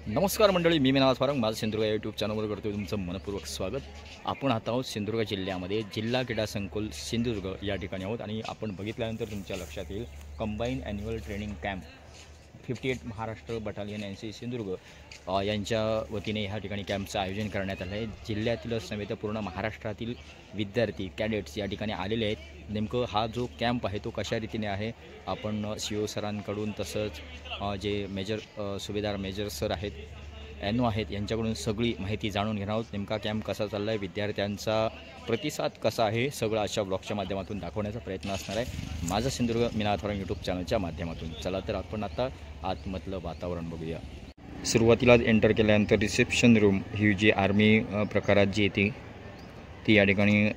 नमस्कार मंडळी, मी मीनाथ फारंग माझं सिंधुदुर्ग यूट्यूब चॅनलवर करतो तुमचं मनपूर्वक स्वागत। आपण आता आहोत सिंधुदुर्ग जिल्ह्यामध्ये जिल्हा क्रीडा संकुल सिंधुदुर्ग या ठिकाणी आहोत आणि आपण बघितल्यानंतर तुमच्या लक्षात येईल combine annual training camp 58 Maharashtra battalion NCC Sindhudurg यांच्या वतीने ह्या ठिकाणी कॅम्पचं आयोजन करण्यात आलं आहे। जिल्ह्यातीलच नव्हे तर पूर्ण महाराष्ट्रातील विद्यार्थी कॅडेट्स या ठिकाणी आलेले आहेत। नेमकं हा जो कॅम्प आहे तो कशा रीतीने आहे आपण CO सरांकडून तसंच जे मेजर सुभेदार मेजर सर आहेत NO आहेत यांच्याकडून सगळी माहिती जाणून घेणार आहोत। नेमका कॅम्प कसा चालला आहे, विद्यार्थ्यांचा प्रतिसाद कसा आहे, सगळं अशा ब्लॉगच्या माध्यमातून दाखवण्याचा प्रयत्न असणार आहे माझा सिंधुदुर्ग मीनाथ फारंग यूट्यूब चॅनलच्या माध्यमातून। चला तर आपण आता आतमधलं वातावरण बघूया। सुरुवातीलाच एंटर केल्यानंतर रिसेप्शन रूम ही जी आर्मी प्रकारात जी येते ती या ठिकाणी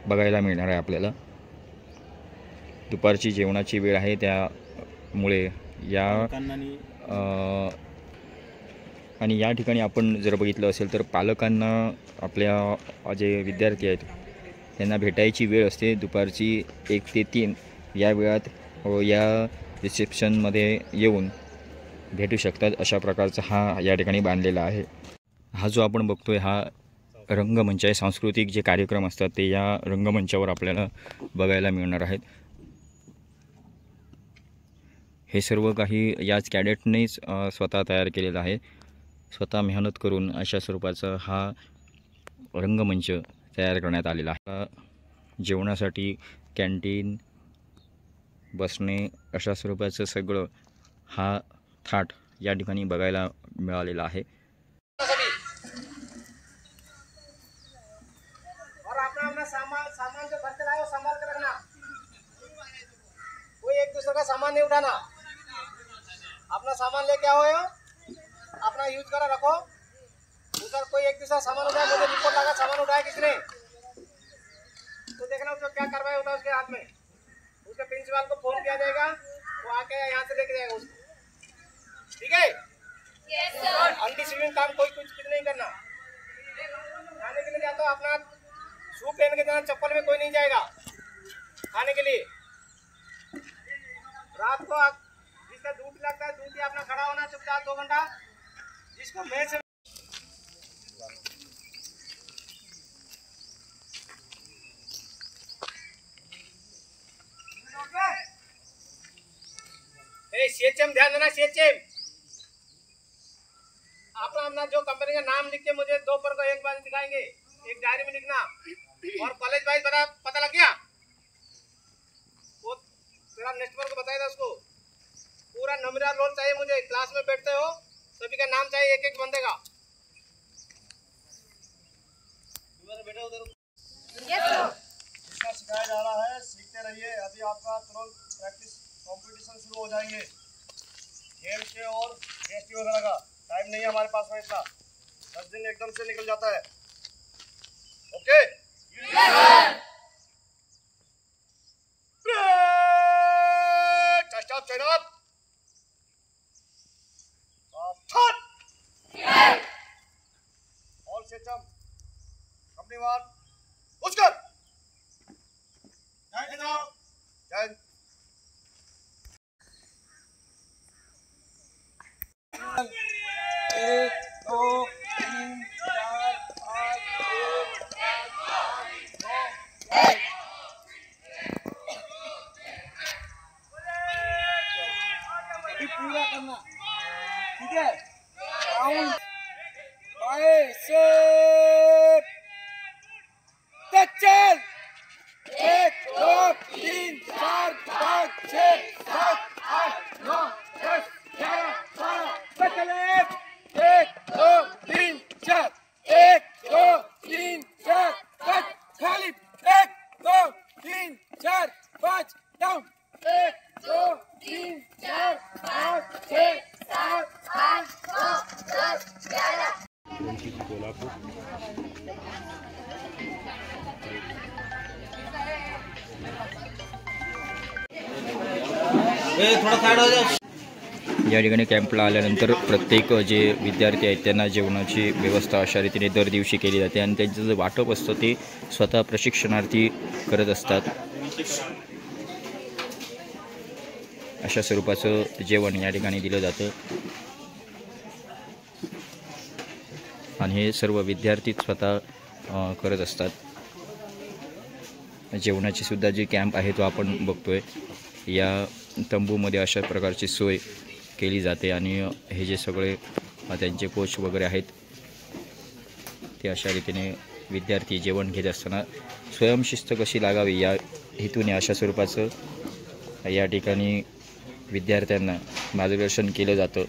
बघायला मिळणार आहे आपल्याला। दुपारची जेवणाची वेळ आहे त्यामुळे आणि या ठिकाणी आपण जर बघितलं असेल तर पालकांना आपल्या जे विद्यार्थी आहेत त्यांना भेटायची वेळ असते दुपारची 1 ते 3 या वेळात या रिसेप्शनमध्ये येऊन भेटू शकतात। अशा प्रकारचा हा या ठिकाणी बांधलेला आहे। हा जो आपण बघतोय हा रंगमंच आहे। सांस्कृतिक जे कार्यक्रम असतात ते या रंगमंचावर आपल्याला बघायला मिळणार आहेत। हे सर्व काही याच कॅडेटनेच स्वतः तयार केलेलं आहे। स्वतः मेहनत करून अशा स्वरूपाचा हा रंगमंच तयार करण्यात आलेला आहे। जेवणासाठी कॅन्टीन, बसणे अशा स्वरूपाचं सगळं हा थाट या ठिकाणी बघायला मिळालेला आहे। और अपना सामान जो घर से लाए वो संभाल कर रखना। कोई एक दूसरे का सामान नहीं उठाना। अपना सामान लेके आओ, अपना यूज करा रखो। उधर कोई एक दूसरा सामान उठाया, मुझे रिपोर्ट लगा सामान उठाया किसने, तो देखना उसको क्या कार्रवाई होता है उसके हाथ में। उसके प्रिंसिपल को फोन किया जाएगा, वो आके यहाँ से लेके जाएगा उसको। ठीक है? Yes sir. अनडिसिप्लिन काम कुछ नहीं करना। खाने के लिए जाता हो अपना शू पहन के जाना, चप्पल में कोई नहीं जाएगा खाने के लिए। रात को जिसका ड्यूटी लगता है ड्यूटी अपना खड़ा होना चुपचाप 2 घंटा। जिसको मेल से CHM ध्यान देना। CHM अपना जो कंपनी का नाम लिख के मुझे 2 पर को एक बार दिखाएंगे, एक डायरी में लिखना। और कॉलेज वाइज पता लग गया, वो तेरा नेक्स्ट पर को बताएगा उसको। पूरा नंबरदार रोल चाहिए मुझे। क्लास में बैठते हो सभी का नाम चाहिए, एक एक बंदे का। बेटा उधर इसका सिखाया जा रहा है, सीखते रहिए। अभी आपका तुरंत प्रैक्टिस कंपटीशन शुरू हो जाएंगे गेम के और टेस्ट वगैरह का। टाइम नहीं है हमारे पास में इतना, 10 दिन एकदम से निकल जाता है। ओके ऑल सिस्टम कंपनी वार उचकर जय। एक, दो, तीन, चार, पाँच, पूरा करना। ठीक है? राउंड बाय सेट चल। 1 2 3 4 5 6 7 8 9 10 11 12 चले। 1 2 3 4 1 2 3 4 5 खाली। 1 2 3 4 5 डाउन। 1 2 3 4 5 6 7 8 9 10 11। थोड़ा साइड हो जाओ। या ठिकाणी कॅम्पला आल्यानंतर प्रत्येक जे विद्यार्थी आहेत त्यांना जेवणाची व्यवस्था अशा रीतीने दर दिवशी केली जाते आणि त्यांचं जे वाटप असतं ते स्वतः प्रशिक्षणार्थी करत असतात। अशा स्वरूपाचं जेवण या ठिकाणी दिलं जातं। आणि हे सर्व विद्यार्थी स्वतः करत असतात. जेवणाची सुद्धा जी कॅम्प आहे तो आपण बघतोय. या तंबूमध्ये अशा प्रकारची सोय केली जाते आणि हे जे सगळे त्यांचे कोच वगैरे आहेत ते अशा रीतीने विद्यार्थी जेवण घेत असताना स्वयंशिस्त कशी लागावी या हेतूने अशा स्वरूपाचं या ठिकाणी विद्यार्थ्यांना मार्गदर्शन केलं जातं.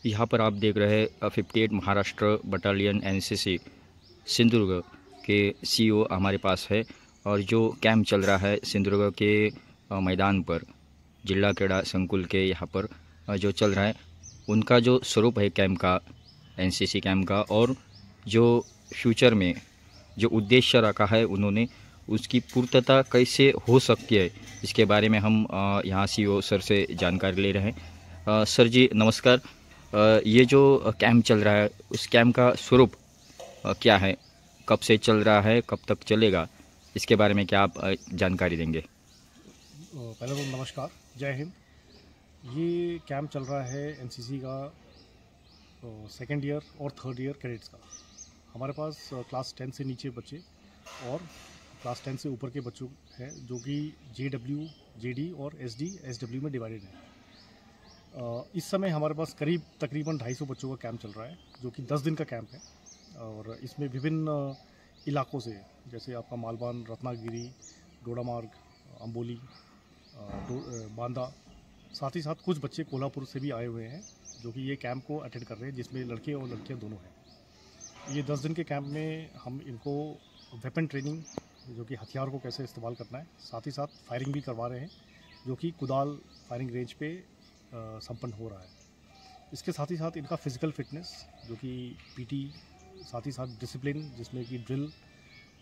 यहाँ पर आप देख रहे हैं 58 महाराष्ट्र बटालियन एनसीसी सिंधुदुर्ग के सीईओ हमारे पास है और जो कैंप चल रहा है सिंधुदुर्ग के मैदान पर जिला क्रीड़ा संकुल के यहाँ पर जो चल रहा है उनका जो स्वरूप है कैंप का, एनसीसी कैंप का, और जो फ्यूचर में जो उद्देश्य रखा है उन्होंने उसकी पूर्तता कैसे हो सकती है इसके बारे में हम यहाँ सीईओ सर से जानकारी ले रहे हैं. सर जी नमस्कार. ये जो कैंप चल रहा है उस कैंप का स्वरूप क्या है, कब से चल रहा है, कब तक चलेगा, इसके बारे में क्या आप जानकारी देंगे? पहले तो नमस्कार, जय हिंद. ये कैंप चल रहा है एनसीसी का सेकेंड ईयर और थर्ड ईयर कैडेट्स का. हमारे पास क्लास 10 से नीचे बच्चे और क्लास 10 से ऊपर के बच्चों हैं जो कि JW, JD और SD, SW में डिवाइडेड है. इस समय हमारे पास तकरीबन 250 बच्चों का कैंप चल रहा है जो कि 10 दिन का कैंप है और इसमें विभिन्न इलाकों से जैसे आपका मालवान, रत्नागिरी, डोडामार्ग, अम्बोली, बांदा, साथ ही साथ कुछ बच्चे कोल्हापुर से भी आए हुए हैं जो कि ये कैंप को अटेंड कर रहे हैं, जिसमें लड़के और लड़कियां दोनों हैं. ये 10 दिन के कैंप में हम इनको वेपन ट्रेनिंग जो कि हथियार को कैसे इस्तेमाल करना है, साथ ही साथ फायरिंग भी करवा रहे हैं जो कि कुदाल फायरिंग रेंज पे संपन्न हो रहा है. इसके साथ ही साथ इनका फिज़िकल फिटनेस जो कि PT, साथ ही साथ डिसिप्लिन जिसमें कि ड्रिल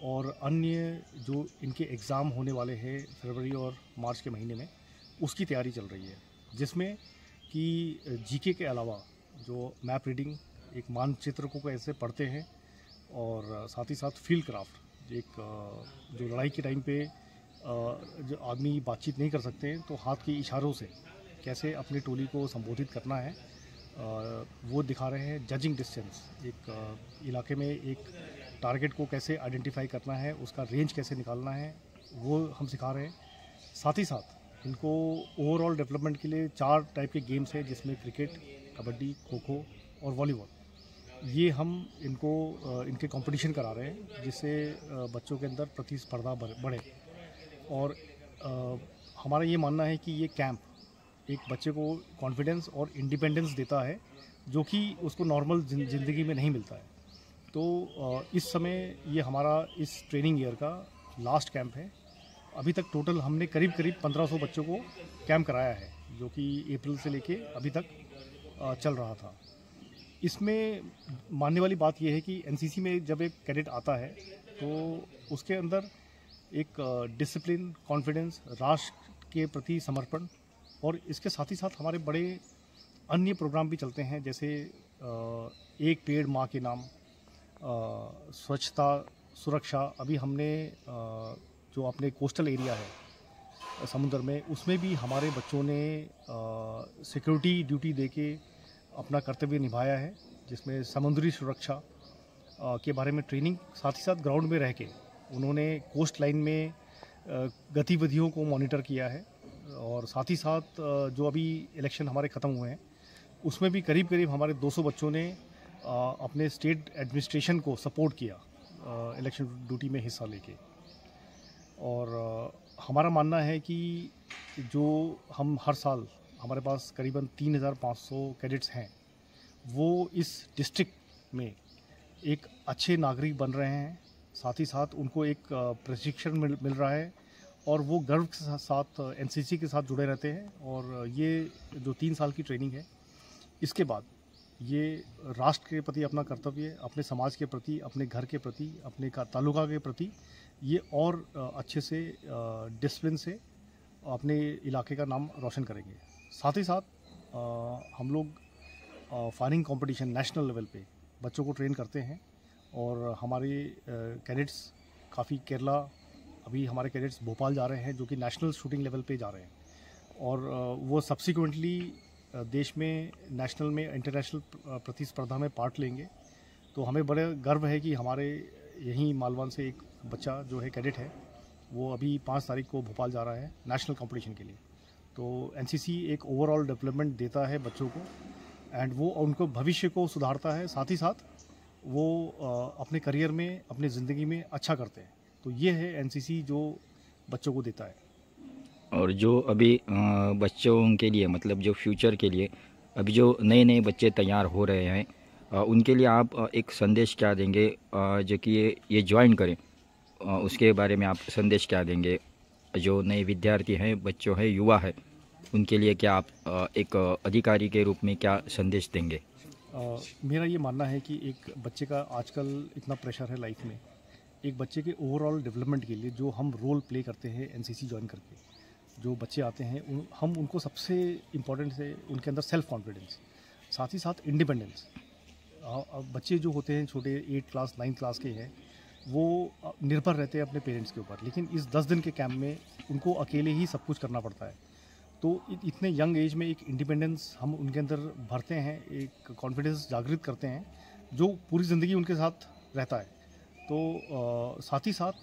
और अन्य जो इनके एग्ज़ाम होने वाले हैं फरवरी और मार्च के महीने में, उसकी तैयारी चल रही है, जिसमें कि GK के अलावा जो मैप रीडिंग, एक मानचित्र को कैसे पढ़ते हैं और साथ ही साथ फील्ड क्राफ्ट, एक जो लड़ाई के टाइम पे जो आदमी बातचीत नहीं कर सकते हैं तो हाथ के इशारों से कैसे अपनी टोली को संबोधित करना है वो दिखा रहे हैं. जजिंग डिस्टेंस, एक इलाके में एक टारगेट को कैसे आइडेंटिफाई करना है, उसका रेंज कैसे निकालना है, वो हम सिखा रहे हैं. साथ ही साथ इनको ओवरऑल डेवलपमेंट के लिए 4 टाइप के गेम्स हैं जिसमें क्रिकेट, कबड्डी, खो खो और वॉलीबॉल, ये हम इनको इनके कंपटीशन करा रहे हैं जिससे बच्चों के अंदर प्रतिस्पर्धा बढ़े. और हमारा ये मानना है कि ये कैंप एक बच्चे को कॉन्फिडेंस और इंडिपेंडेंस देता है जो कि उसको नॉर्मल ज़िंदगी में नहीं मिलता है. तो इस समय ये हमारा इस ट्रेनिंग ईयर का लास्ट कैंप है. अभी तक टोटल हमने करीब 1500 बच्चों को कैंप कराया है जो कि अप्रैल से लेके अभी तक चल रहा था. इसमें मानने वाली बात यह है कि एनसीसी में जब एक कैडेट आता है तो उसके अंदर एक डिसिप्लिन, कॉन्फिडेंस, राष्ट्र के प्रति समर्पण और इसके साथ ही साथ हमारे बड़े अन्य प्रोग्राम भी चलते हैं जैसे एक पेड़ माँ के नाम, स्वच्छता, सुरक्षा. अभी हमने जो अपने कोस्टल एरिया है समुद्र में, उसमें भी हमारे बच्चों ने सिक्योरिटी ड्यूटी देके अपना कर्तव्य निभाया है, जिसमें समुद्री सुरक्षा के बारे में ट्रेनिंग, साथ ही साथ ग्राउंड में रह के उन्होंने कोस्ट लाइन में गतिविधियों को मॉनिटर किया है. और साथ ही साथ जो अभी इलेक्शन हमारे ख़त्म हुए हैं उसमें भी करीब हमारे 200 बच्चों ने अपने स्टेट एडमिनिस्ट्रेशन को सपोर्ट किया इलेक्शन ड्यूटी में हिस्सा लेके. और हमारा मानना है कि जो हम हर साल हमारे पास करीबन 3500 कैडेट्स हैं वो इस डिस्ट्रिक्ट में एक अच्छे नागरिक बन रहे हैं, साथ ही साथ उनको एक प्रशिक्षण मिल रहा है और वो गर्व के साथ एनसीसी के साथ जुड़े रहते हैं। और ये जो 3 साल की ट्रेनिंग है, इसके बाद ये राष्ट्र के प्रति अपना कर्तव्य, अपने समाज के प्रति, अपने घर के प्रति, अपने तालुका के प्रति ये और अच्छे से डिसिप्लिन से अपने इलाके का नाम रोशन करेंगे। साथ ही साथ हम लोग फायरिंग कंपटीशन नेशनल लेवल पे बच्चों को ट्रेन करते हैं और हमारे कैडेट्स काफ़ी केरला, अभी हमारे कैडेट्स भोपाल जा रहे हैं जो कि नेशनल शूटिंग लेवल पे जा रहे हैं और वो सब्सिक्वेंटली देश में नेशनल में इंटरनेशनल प्रतिस्पर्धा में पार्ट लेंगे। तो हमें बड़े गर्व है कि हमारे यहीं मालवान से एक बच्चा जो है कैडेट है, वो अभी 5 तारीख को भोपाल जा रहा है नेशनल कंपटीशन के लिए। तो एनसीसी एक ओवरऑल डेवलपमेंट देता है बच्चों को एंड वो उनको भविष्य को सुधारता है, साथ ही साथ वो अपने करियर में, अपनी ज़िंदगी में अच्छा करते हैं। तो ये है एनसीसी जो बच्चों को देता है। और जो अभी बच्चों के लिए मतलब जो फ्यूचर के लिए अभी जो नए नए बच्चे तैयार हो रहे हैं, उनके लिए आप एक संदेश क्या देंगे जो कि ये ज्वाइन करें, उसके बारे में आप संदेश क्या देंगे? जो नए विद्यार्थी हैं, बच्चों हैं, युवा है, उनके लिए क्या आप एक अधिकारी के रूप में क्या संदेश देंगे? मेरा ये मानना है कि एक बच्चे का आजकल इतना प्रेशर है लाइफ में, एक बच्चे के ओवरऑल डेवलपमेंट के लिए जो हम रोल प्ले करते हैं एनसीसी ज्वाइन करके, जो बच्चे आते हैं हम उनको सबसे इम्पोर्टेंट है उनके अंदर सेल्फ कॉन्फिडेंस, साथ ही साथ इंडिपेंडेंस। बच्चे जो होते हैं छोटे 8 क्लास 9 क्लास के हैं, वो निर्भर रहते हैं अपने पेरेंट्स के ऊपर, लेकिन इस 10 दिन के कैंप में उनको अकेले ही सब कुछ करना पड़ता है। तो इतने यंग एज में एक इंडिपेंडेंस हम उनके अंदर भरते हैं, एक कॉन्फिडेंस जागृत करते हैं जो पूरी ज़िंदगी उनके साथ रहता है। तो साथ ही साथ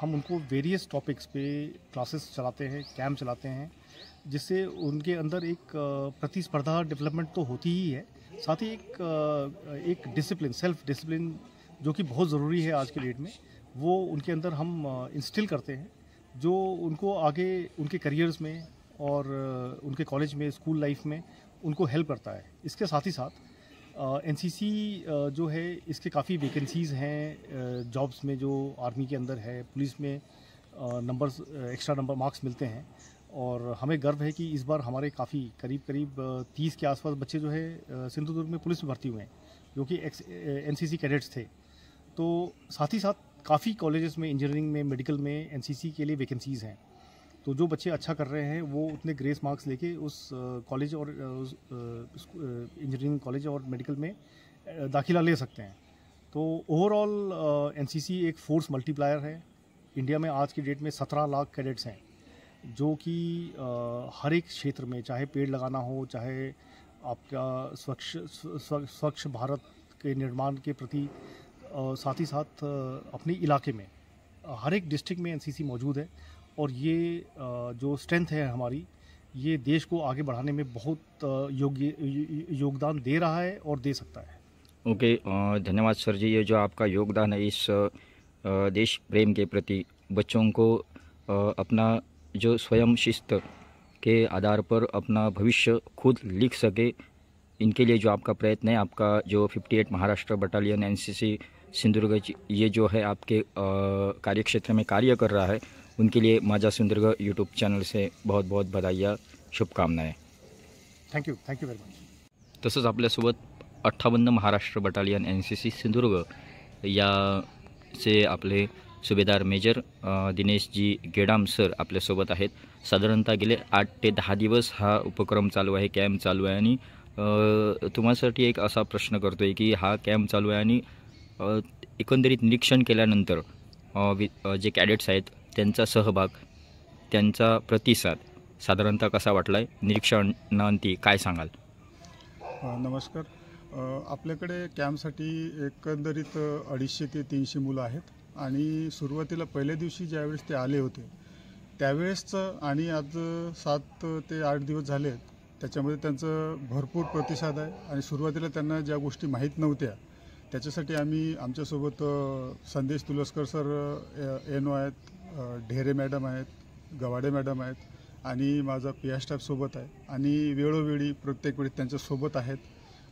हम उनको वेरियस टॉपिक्स पे क्लासेस चलाते हैं, कैंप चलाते हैं, जिससे उनके अंदर एक प्रतिस्पर्धा डेवलपमेंट तो होती ही है, साथ ही एक डिसिप्लिन, सेल्फ डिसिप्लिन जो कि बहुत ज़रूरी है आज के डेट में, वो उनके अंदर हम इंस्टिल करते हैं, जो उनको आगे उनके करियर्स में और उनके कॉलेज में, स्कूल लाइफ में उनको हेल्प करता है। इसके साथ ही साथ एनसीसी जो है इसके काफ़ी वैकेंसीज़ हैं जॉब्स में, जो आर्मी के अंदर है, पुलिस में नंबर्स, एक्स्ट्रा नंबर मार्क्स मिलते हैं। और हमें गर्व है कि इस बार हमारे काफ़ी करीब 30 के आसपास बच्चे जो है सिंधुदुर्ग में पुलिस में भर्ती हुए हैं, जो कि एनसीसी कैडेट्स थे। तो साथ ही साथ काफ़ी कॉलेजेस में, इंजीनियरिंग में, मेडिकल में एनसीसी के लिए वैकेंसीज़ हैं। तो जो बच्चे अच्छा कर रहे हैं वो उतने ग्रेस मार्क्स लेके उस कॉलेज और इंजीनियरिंग कॉलेज और मेडिकल में दाखिला ले सकते हैं। तो ओवरऑल एनसीसी एक फोर्स मल्टीप्लायर है। इंडिया में आज की डेट में 17 लाख कैडेट्स हैं, जो कि हर एक क्षेत्र में, चाहे पेड़ लगाना हो, चाहे आपका स्वच्छ भारत के निर्माण के प्रति, साथ ही साथ अपने इलाके में हर एक डिस्ट्रिक्ट में एनसीसी मौजूद है। और ये जो स्ट्रेंथ है हमारी, ये देश को आगे बढ़ाने में बहुत योगदान दे रहा है और दे सकता है। ओके, धन्यवाद सर जी। ये जो आपका योगदान है इस देश प्रेम के प्रति, बच्चों को अपना जो स्वयं शिस्त के आधार पर अपना भविष्य खुद लिख सके, इनके लिए जो आपका प्रयत्न है, आपका जो 58 महाराष्ट्र बटालियन एनसीसी सिंधुदुर्ग ये जो है आपके कार्यक्षेत्र में कार्य कर रहा है, उनके लिए माझा सिंधुदुर्ग यूट्यूब चॅनल से बहुत बहुत बधाई, शुभकामनाएं। Thank you very much. तसंच आपल्यासोबत 58 महाराष्ट्र बटालियन एनसीसी सिंधुदुर्ग याचे आपले सुभेदार मेजर दिनेशजी गेडाम सर आपल्यासोबत आहेत। साधारणतः गेले 8 ते 10 दिवस हा उपक्रम चालू आहे, कॅम्प चालू आहे। आणि तुम्हासाठी एक असा प्रश्न करतोय की हा कॅम्प चालू आहे आणि एकंदरीत निरीक्षण केल्यानंतर जे कॅडेट्स आहेत त्यांचा सहभाग, त्यांचा प्रतिसाद साधारणतः कसा वाटला आहे? निरीक्षणांती काय सांगाल? नमस्कार. आपल्याकडे कॅम्पसाठी एकंदरीत 250 ते 300 मुलं आहेत आणि सुरुवातीला पहिल्या दिवशी ज्यावेळेस ते आले होते त्यावेळेसचं आणि आज 7 ते 8 दिवस झाले आहेत, त्याच्यामध्ये त्यांचं भरपूर प्रतिसाद आहे. आणि सुरुवातीला त्यांना ज्या गोष्टी माहीत नव्हत्या त्याच्यासाठी आम्ही आमच्यासोबत संदेश तुलस्कर सर एनो आहेत, ढेरे मॅडम आहेत, गवाडे मॅडम आहेत आणि माझा पी स्टाफ सोबत आहे आणि वेळोवेळी प्रत्येक वेळी त्यांच्यासोबत आहेत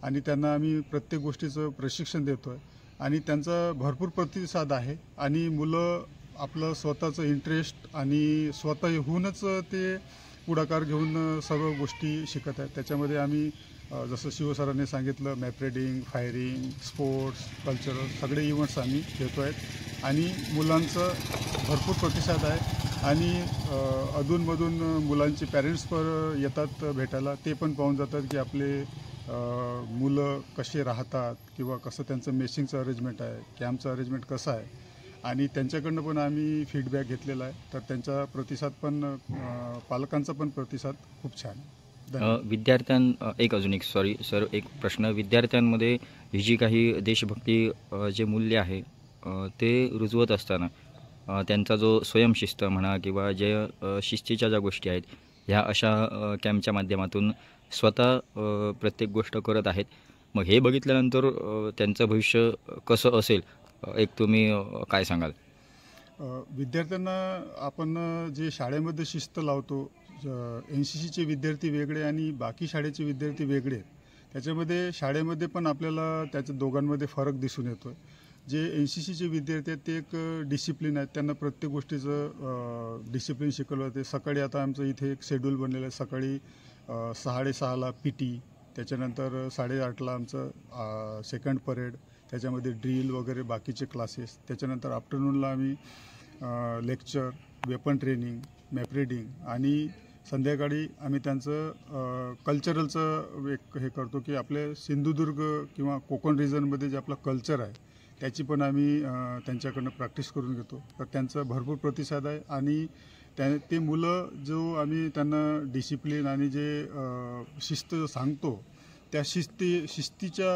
आणि त्यांना आम्ही प्रत्येक गोष्टीचं प्रशिक्षण देतो आहे. आणि त्यांचा भरपूर प्रतिसाद आहे आणि मुलं आपलं स्वतःचं इंटरेस्ट आणि स्वतःहूनच ते पुढाकार घेऊन सर्व गोष्टी शिकत आहेत. त्याच्यामध्ये आम्ही जसं शिवसरांनी सांगितलं map reading, firing, sports, cultural सगळे इव्हेंट्स आम्ही घेतो आहेत आणि मुलांचं भरपूर प्रतिसाद आहे. आणि अधूनमधून मुलांचे पॅरेंट्स पण येतात भेटायला, ते पण पाहून जातात की आपले मुलं कसे राहतात किंवा कसं त्यांचं मेसिंगचं अरेंजमेंट आहे, कॅम्पचं अरेंजमेंट कसं आहे आणि त्यांच्याकडनं पण आम्ही फीडबॅक घेतलेला आहे. तर त्यांचा प्रतिसाद पण पालकांचा पण प्रतिसाद खूप छान आहे. अजून एक सर एक प्रश्न, विद्यार्थ्यांमध्ये ही जी काही देशभक्ती जे मूल्य आहे ते रुजवत असताना त्यांचा जो स्वयंशिस्त म्हणा किंवा जे शिस्तीच्या ज्या गोष्टी आहेत ह्या अशा कॅम्पच्या माध्यमातून स्वतः प्रत्येक गोष्ट करत आहेत. मग हे बघितल्यानंतर त्यांचं भविष्य कसं असेल, एक तुम्ही काय सांगाल? विद्यार्थ्यांना आपण जे शाळेमध्ये शिस्त लावतो, NCCचे विद्यार्थी वेगळे आणि बाकी शाळेचे विद्यार्थी वेगळे, त्याच्यामध्ये शाळेमध्ये पण आपल्याला त्याच्या दोघांमध्ये फरक दिसून येतो. जे NCCचे विद्यार्थी आहेत ते एक डिसिप्लिन आहेत, त्यांना प्रत्येक गोष्टीचं डिसिप्लिन शिकवलं जाते. सकाळी आता आमचं इथे एक शेड्यूल बनलेलं आहे, सकाळी 6:30ला PT, त्याच्यानंतर 8:30ला आमचं सेकंड परेड, त्याच्यामध्ये ड्रिल वगैरे बाकीचे क्लासेस, त्याच्यानंतर आफ्टरनूनला आम्ही lecture, weapon training, map reading आणि संध्याकाळी आम्ही त्यांचं कल्चरलचं एक हे करतो की आपले सिंधुदुर्ग किंवा कोकण रिजनमध्ये जे आपलं कल्चर आहे त्याची पण आम्ही त्यांच्याकडनं प्रॅक्टिस करून घेतो. तर त्यांचा भरपूर प्रतिसाद आहे आणि ते मुलं जो आम्ही त्यांना डिसिप्लिन आणि जे शिस्त सांगतो त्या शिस्तीच्या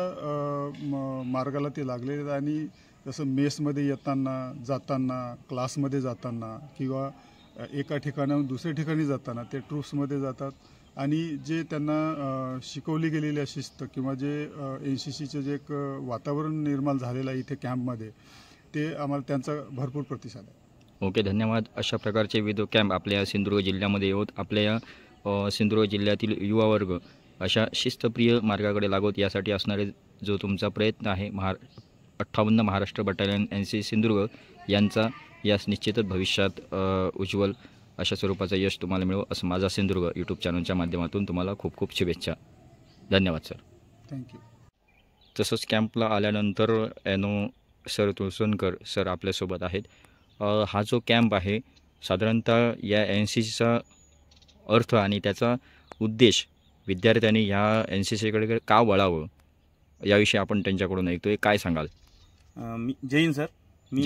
मार्गाला ते लागलेले आहेत. आणि जसं मेसमध्ये येताना, जाताना, क्लासमध्ये जाताना किंवा एका ठिकाणाहून दुसऱ्या ठिकाणी जाताना ते ट्रूप्समध्ये जातात आणि जे त्यांना शिकवली गेलेली शिस्त किंवा जे NCCचं जे एक वातावरण निर्माण झालेलं आहे इथे कॅम्पमध्ये, ते आम्हाला त्यांचा भरपूर प्रतिसाद आहे. ओके, धन्यवाद. अशा प्रकारचे विविध कॅम्प आपल्या सिंधुदुर्ग जिल्ह्यामध्ये होत आपल्या सिंधुदुर्ग जिल्ह्यातील युवा वर्ग अशा शिस्तप्रिय मार्गाकडे लागवत यासाठी असणारे जो तुमचा प्रयत्न आहे 58 महाराष्ट्र बटालियन NCC सिंधुदुर्ग यांचा यास निश्चितच भविष्यात उज्ज्वल अशा स्वरूपाचं यश तुम्हाला मिळो असं माझा सिंधुदुर्ग यूट्यूब चॅनलच्या माध्यमातून तुम्हाला खूप खूप शुभेच्छा. धन्यवाद सर. थँक्यू. तसंच कॅम्पला आल्यानंतर NO सर तुळसणकर सर आपल्यासोबत आहेत. हा जो कॅम्प आहे साधारणतः या NCCचा अर्थ आणि त्याचा उद्देश विद्यार्थ्यांनी ह्या NCCकडे का वळावं याविषयी आपण त्यांच्याकडून ऐकतोय. काय सांगाल? जय हिंद सर. मी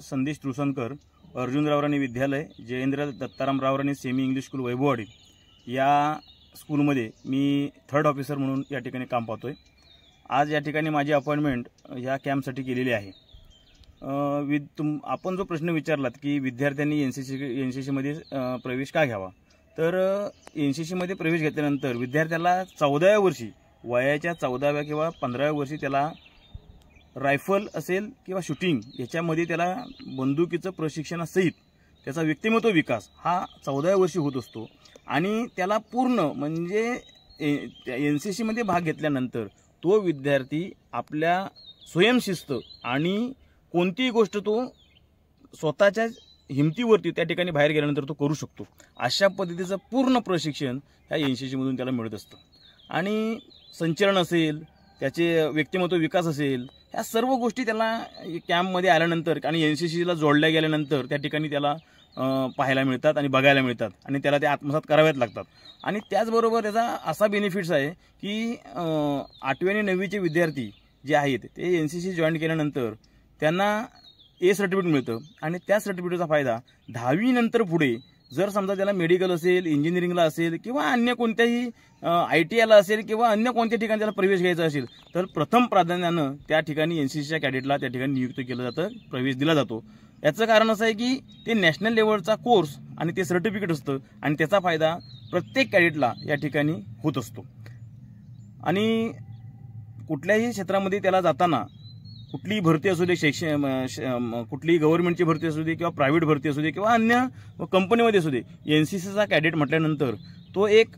संदेश तुळसणकर, Arjun Raorane Vidyalaya, Jayendra Dattaram Raorane semi English school, Vaibhavwadi या स्कूलमध्ये मी 3rd ऑफिसर म्हणून या ठिकाणी काम पाहतोय. आज या ठिकाणी माझी अपॉइंटमेंट ह्या कॅम्पसाठी केलेली आहे. आपण जो प्रश्न विचारलात की विद्यार्थ्यांनी NCCमध्ये प्रवेश का घ्यावा, तर NCCमध्ये प्रवेश घेतल्यानंतर विद्यार्थ्याला 14व्या वर्षी, वयाच्या 14व्या किंवा 15व्या वर्षी त्याला रायफल असेल किंवा शूटिंग याच्यामध्ये त्याला बंदुकीचं प्रशिक्षणासहित त्याचा व्यक्तिमत्व विकास हा 14व्या वर्षी होत असतो. आणि त्याला पूर्ण म्हणजे NCCमध्ये भाग घेतल्यानंतर तो विद्यार्थी आपल्या स्वयंशिस्त आणि कोणतीही गोष्ट तो स्वतःच्या हिमतीवरती त्या ठिकाणी बाहेर गेल्यानंतर तो करू शकतो. अशा पद्धतीचं पूर्ण प्रशिक्षण ह्या NCCमधून त्याला मिळत असतं. आणि संचलन असेल, त्याचे व्यक्तिमत्व विकास असेल, ह्या सर्व गोष्टी त्याला कॅम्पमध्ये आल्यानंतर आणि NCCला जोडल्या गेल्यानंतर त्या ठिकाणी त्याला पाहायला मिळतात आणि बघायला मिळतात आणि त्याला ते आत्मसात कराव्यात लागतात. आणि त्याचबरोबर त्याचा असा बेनिफिट्स आहे की 8वी आणि 9वीचे विद्यार्थी जे आहेत ते NCC जॉईन केल्यानंतर त्यांना A सर्टिफिकेट मिळतं आणि त्या सर्टिफिकेटचा फायदा 10वी नंतर पुढे जर समजा त्याला मेडिकल असेल, इंजिनिअरिंगला असेल किंवा अन्य कोणत्याही ITIला असेल किंवा अन्य कोणत्या ठिकाणी त्याला प्रवेश घ्यायचा असेल तर प्रथम प्राधान्यानं त्या ठिकाणी NCCच्या कॅडेटला त्या ठिकाणी नियुक्त केलं जातं, प्रवेश दिला जातो. याचं कारण असं आहे की ते नॅशनल लेवलचा कोर्स आणि ते सर्टिफिकेट असतं आणि त्याचा फायदा प्रत्येक कॅडेटला या ठिकाणी होत असतो. आणि कुठल्याही क्षेत्रामध्ये त्याला जाताना कुठलीही भरती असू दे, कुठलीही गव्हर्नमेंटची भरती असू दे किंवा प्रायव्हेट भरती असू दे किंवा अन्य कंपनीमध्ये असू दे, NCCचा कॅडेट म्हटल्यानंतर तो एक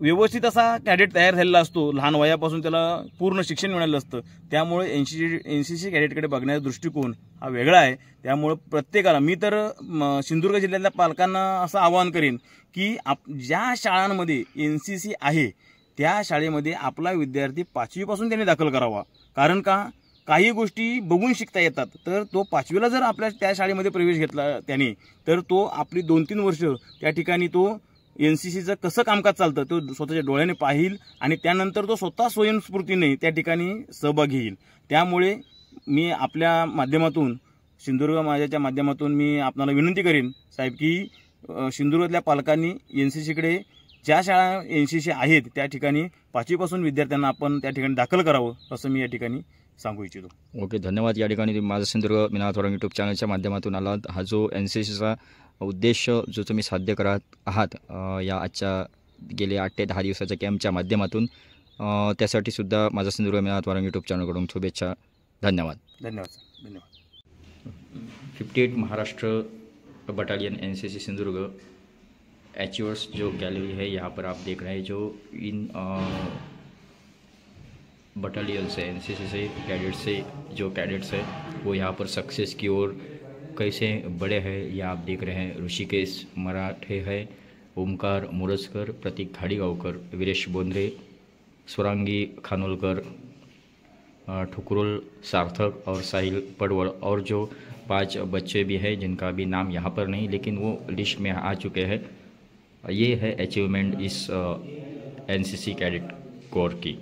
व्यवस्थित असा कॅडेट तयार झालेला असतो, लहान वयापासून त्याला पूर्ण शिक्षण मिळालं असतं. त्यामुळे एनसीसी कॅडेटकडे बघण्याचा दृष्टिकोन हा वेगळा आहे. त्यामुळे प्रत्येकाला मी तर सिंधुदुर्ग जिल्ह्यातल्या पालकांना असं आवाहन करेन की ज्या शाळांमध्ये एनसीसी आहे त्या शाळेमध्ये आपला विद्यार्थी 5वी पासून त्यांनी दाखल करावा. कारण का काही गोष्टी बघून शिकता येतात. तर तो 5वीला जर आपल्या त्या शाळेमध्ये प्रवेश घेतला त्याने, तर तो आपली 2-3 वर्ष त्या ठिकाणी तो एनसीसीचं कसं कामकाज चालतं तो स्वतःच्या डोळ्याने पाहिल आणि त्यानंतर तो स्वतः स्वयंस्फूर्तीने त्या ठिकाणी सहभाग घेईल. त्यामुळे मी आपल्या माध्यमातून सिंधुदुर्ग माझ्याच्या माध्यमातून मी आपल्याला विनंती करेन साहेब की सिंधुदुर्गातल्या पालकांनी एनसीसीकडे ज्या शाळा एनसीसी आहेत त्या ठिकाणी 5वी पासून विद्यार्थ्यांना आपण त्या ठिकाणी दाखल करावं असं मी या ठिकाणी सांगू इच्छितो. ओके, धन्यवाद. या ठिकाणी तुम्ही माझा सिंधुदुर्ग मी नाथ वारंग यूट्यूब चॅनलच्या माध्यमातून आलात. हा जो एनसीसीचा उद्देश जो तुम्ही साध्य करत आहात या आजच्या गेले 8 ते 10 दिवसाच्या कॅम्पच्या माध्यमातून, त्यासाठी सुद्धा माझा सिंधुदुर्ग मी नाथ वारंग यूट्यूब चॅनलकडून शुभेच्छा. धन्यवाद. धन्यवाद. धन्यवाद. 58 Maharashtra battalion NCC Sindhudurg achievers जो गैलरी है, यहाँ पर आप देख रहे हैं जो इन बटालियन से एनसीसी से कैडेट्स है वो यहाँ पर सक्सेस की ओर कैसे बड़े हैं यह आप देख रहे हैं. ऋषिकेश मराठे है, ओमकार मोरजकर, प्रतीक घाडीगावकर, वीरेश बोंद्रे, स्वरांगी खानोलकर, ठुकरुल सार्थक और साहिल पडवल और जो 5 बच्चे भी हैं जिनका भी नाम यहाँ पर नहीं लेकिन वो लिस्ट में आ चुके हैं. ये है अचीवमेंट इस एनसीसी कैडेट कोर की.